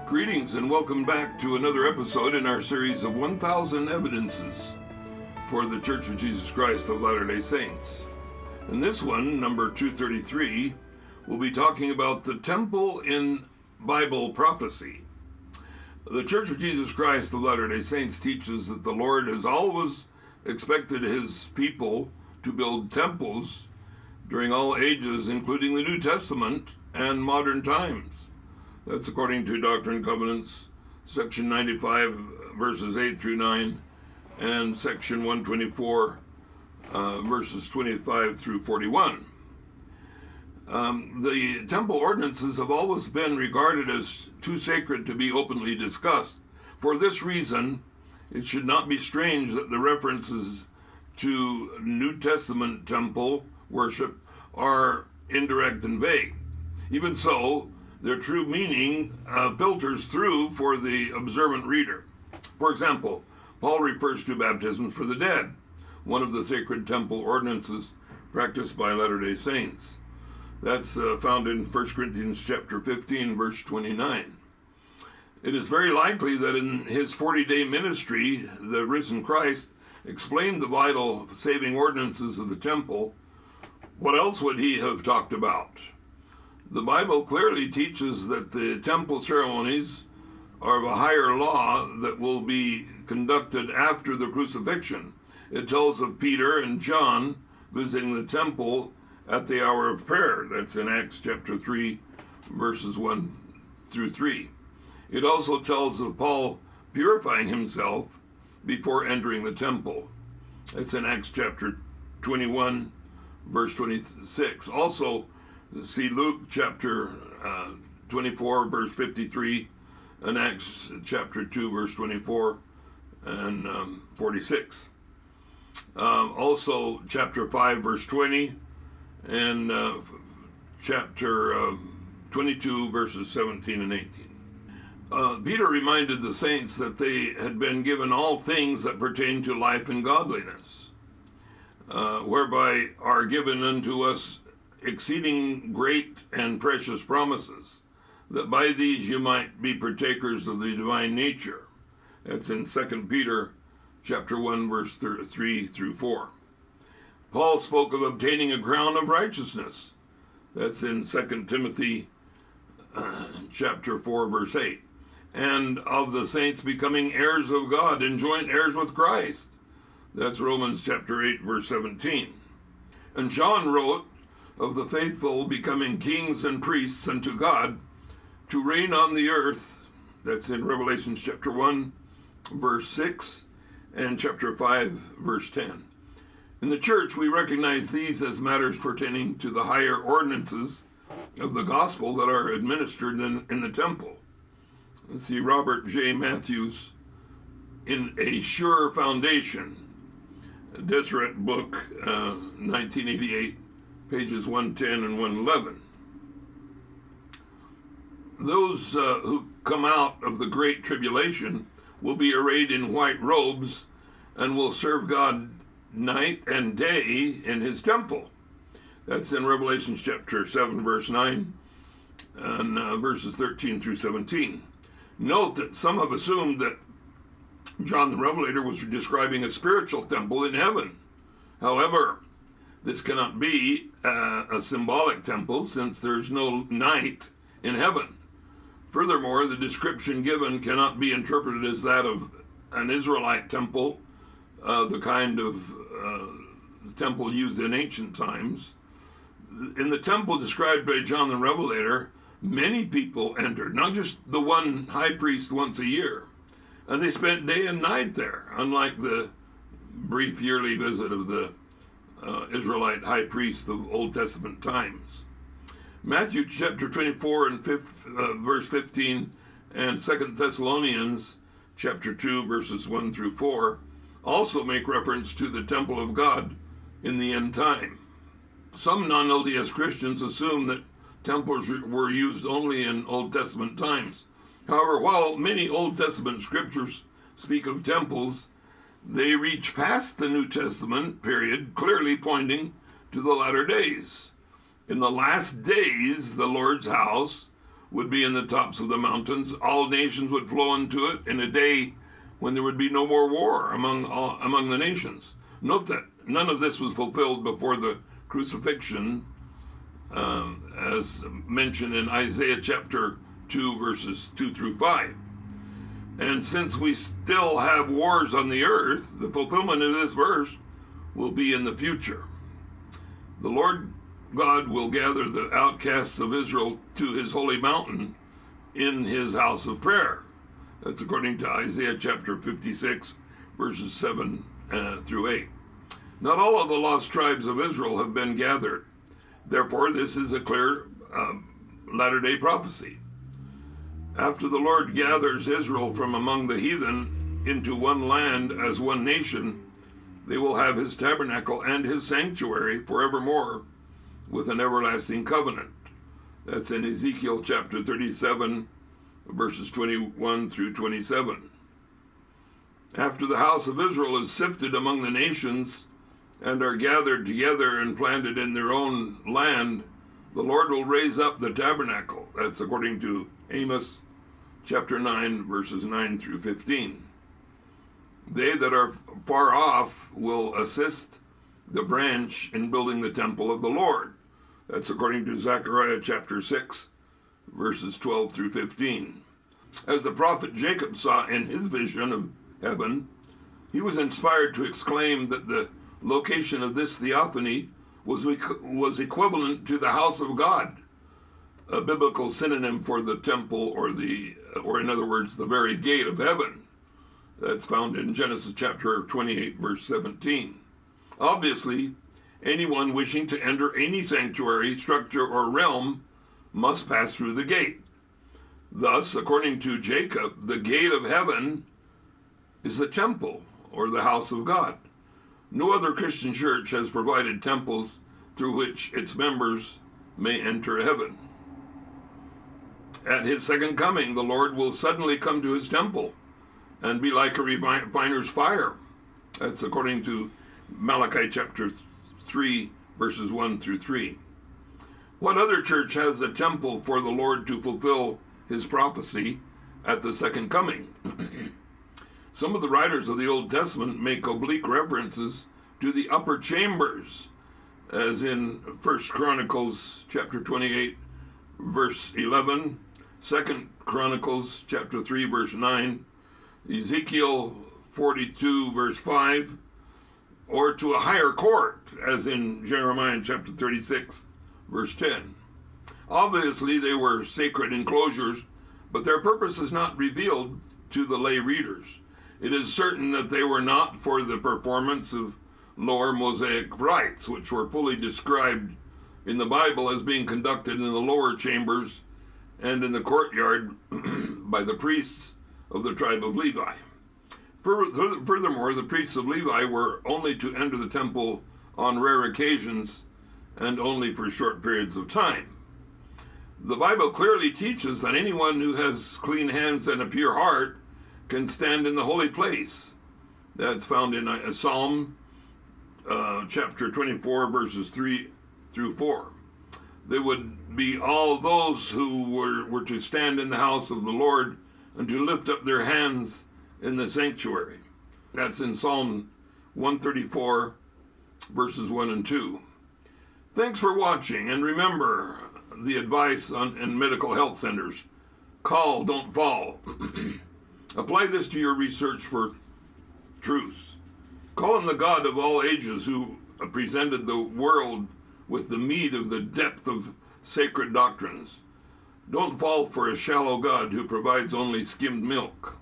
Greetings and welcome back to another episode in our series of 1,000 Evidences for the Church of Jesus Christ of Latter-day Saints. In this one, number 233, we'll be talking about the temple in Bible prophecy. The Church of Jesus Christ of Latter-day Saints teaches that the Lord has always expected his people to build temples during all ages, including the New Testament and modern times. That's according to Doctrine and Covenants, section 95, verses 8 through 9, and section 124, verses 25 through 41. The temple ordinances have always been regarded as too sacred to be openly discussed. For this reason, it should not be strange that the references to New Testament temple worship are indirect and vague. Even so, their true meaning filters through for the observant reader. For example, Paul refers to baptism for the dead, one of the sacred temple ordinances practiced by Latter-day Saints. That's found in 1 Corinthians chapter 15, verse 29. It is very likely that in his 40-day ministry, the risen Christ explained the vital saving ordinances of the temple. What else would he have talked about? The Bible clearly teaches that the temple ceremonies are of a higher law that will be conducted after the crucifixion. It tells of Peter and John visiting the temple at the hour of prayer. That's in Acts chapter 3, verses 1 through 3. It also tells of Paul purifying himself before entering the temple. That's in Acts chapter 21, verse 26. Also, see Luke chapter 24, verse 53, and Acts chapter 2, verse 24 and 46. Also, chapter 5, verse 20, and chapter 22, verses 17 and 18. Peter reminded the saints that they had been given all things that pertain to life and godliness, whereby are given unto us exceeding great and precious promises, that by these you might be partakers of the divine nature. That's in 2 Peter chapter 1, verse 3 through 4. Paul spoke of obtaining a crown of righteousness. That's in 2 Timothy chapter 4, verse 8. And of the saints becoming heirs of God and joint heirs with Christ. That's Romans chapter 8, verse 17. And John wrote of the faithful becoming kings and priests unto God to reign on the earth. That's in Revelation chapter 1, verse 6, and chapter 5, verse 10. In the church, we recognize these as matters pertaining to the higher ordinances of the gospel that are administered in the temple. Let's see, Robert J. Matthews, in A Sure Foundation, Deseret book, 1988, pages 110 and 111. Those who come out of the great tribulation will be arrayed in white robes and will serve God night and day in his temple. That's in Revelation chapter 7, verse 9, and verses 13 through 17. Note that some have assumed that John the Revelator was describing a spiritual temple in heaven. However, this cannot be a symbolic temple, since there's no night in heaven. Furthermore, the description given cannot be interpreted as that of an Israelite temple, the kind of temple used in ancient times. In the temple described by John the Revelator, many people entered, not just the one high priest once a year. And they spent day and night there, unlike the brief yearly visit of the Israelite high priest of Old Testament times. Matthew chapter 24 and verse 15 and 2 Thessalonians chapter 2 verses 1 through 4 also make reference to the temple of God in the end time. Some non-LDS Christians assume that temples were used only in Old Testament times. However, while many Old Testament scriptures speak of temples, they reach past the New Testament period, clearly pointing to the latter days. In the last days, the Lord's house would be in the tops of the mountains. All nations would flow into it in a day when there would be no more war among the nations. Note that none of this was fulfilled before the crucifixion, as mentioned in Isaiah chapter 2, verses 2 through 5. And since we still have wars on the earth, the fulfillment of this verse will be in the future. The Lord God will gather the outcasts of Israel to his holy mountain in his house of prayer. That's according to Isaiah chapter 56, verses 7 through 8. Not all of the lost tribes of Israel have been gathered. Therefore, this is a clear latter-day prophecy. After the Lord gathers Israel from among the heathen into one land as one nation, they will have his tabernacle and his sanctuary forevermore with an everlasting covenant. That's in Ezekiel chapter 37, verses 21 through 27. After the house of Israel is sifted among the nations and are gathered together and planted in their own land, the Lord will raise up the tabernacle. That's according to Amos chapter 9, verses 9 through 15. They that are far off will assist the branch in building the temple of the Lord. That's according to Zechariah chapter 6, verses 12 through 15. As the prophet Jacob saw in his vision of heaven, he was inspired to exclaim that the location of this theophany was equivalent to the house of God, a biblical synonym for the temple, or in other words, the very gate of heaven. That's found in Genesis chapter 28, verse 17. Obviously, anyone wishing to enter any sanctuary, structure, or realm must pass through the gate. Thus, according to Jacob, the gate of heaven is the temple, or the house of God. No other Christian church has provided temples through which its members may enter heaven. At his second coming, the Lord will suddenly come to his temple and be like a refiner's fire. That's according to Malachi chapter 3, verses 1 through 3. What other church has a temple for the Lord to fulfill his prophecy at the second coming? Some of the writers of the Old Testament make oblique references to the upper chambers, as in 1 Chronicles chapter 28, verse 11, 2 Chronicles chapter 3, verse 9, Ezekiel 42, verse 5, or to a higher court, as in Jeremiah chapter 36, verse 10. Obviously, they were sacred enclosures, but their purpose is not revealed to the lay readers. It is certain that they were not for the performance of lower Mosaic rites, which were fully described in the Bible as being conducted in the lower chambers and in the courtyard by the priests of the tribe of Levi. Furthermore, the priests of Levi were only to enter the temple on rare occasions and only for short periods of time. The Bible clearly teaches that anyone who has clean hands and a pure heart can stand in the holy place. That's found in Psalm chapter 24, verses 3 through 4. They would be all those who were to stand in the house of the Lord and to lift up their hands in the sanctuary. That's in Psalm 134, verses 1 and 2. Thanks for watching, and remember the advice in medical health centers. Call, don't fall. Apply this to your research for truth. Call on the God of all ages who presented the world with the mead of the depth of sacred doctrines. Don't fall for a shallow God who provides only skimmed milk.